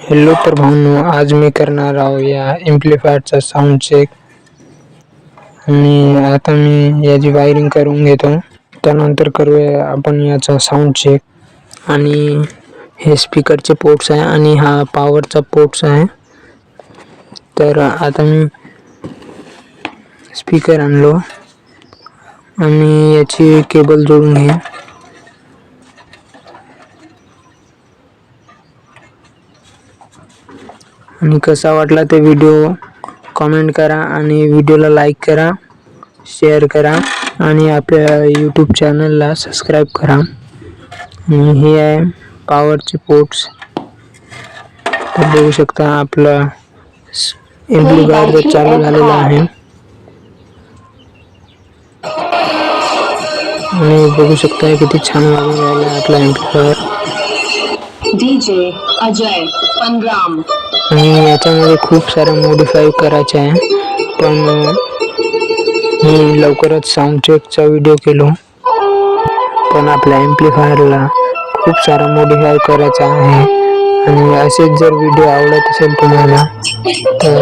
Hello तर भाऊंनो, आज मी करणार आहो या एम्प्लिफायरचा साऊंड चेक. आणि आता मी याची वायरिंग करून घेतो, त्यानंतर करूया आपण याचा साऊंड चेक. आणि हे स्पीकरचे पोर्ट्स आहे आणि हा पॉवरचा पोर्ट्स आहे. तर आता मी स्पीकर आणलो आणि याची केबल जोडून घे. आणि कसा वाटला ते व्हिडिओ कमेंट करा आणि व्हिडिओला लाईक करा, शेअर करा आणि आपल्या यूट्यूब चॅनलला सबस्क्राईब करा. आणि हे आहे पॉवरचे पोर्ट्स. तर बघू शकता आपला एम्प्लिफायर चालू झालेला आहे. आणि बघू शकता किती छान वाजून राहिला आपला एम्प्लिफायर. डीजे अजय पंग्राम. आणि याच्यामध्ये खूप सारे मॉडिफाय करायचे आहे, पण मी लवकरच साऊंड चेकचा व्हिडिओ केलो. पण आपल्या एम्प्लिफायरला खूप सारा मॉडिफाय करायचा आहे. आणि असेच जर व्हिडिओ आवडत असेल तुम्हाला तर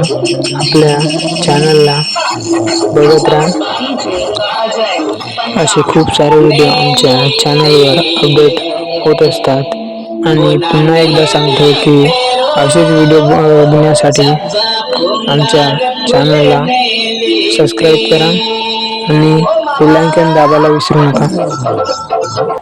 आपल्या चॅनलला बघत राहा. असे खूप सारे व्हिडिओ आमच्या चॅनलवर अपडेट होत असतात. आणि पुन्हा एकदा सांगतो की असेच व्हिडिओ बघण्यासाठी आमच्या चॅनलला सबस्क्राईब करा आणि बेल आयकॉन दाबायला विसरू नका.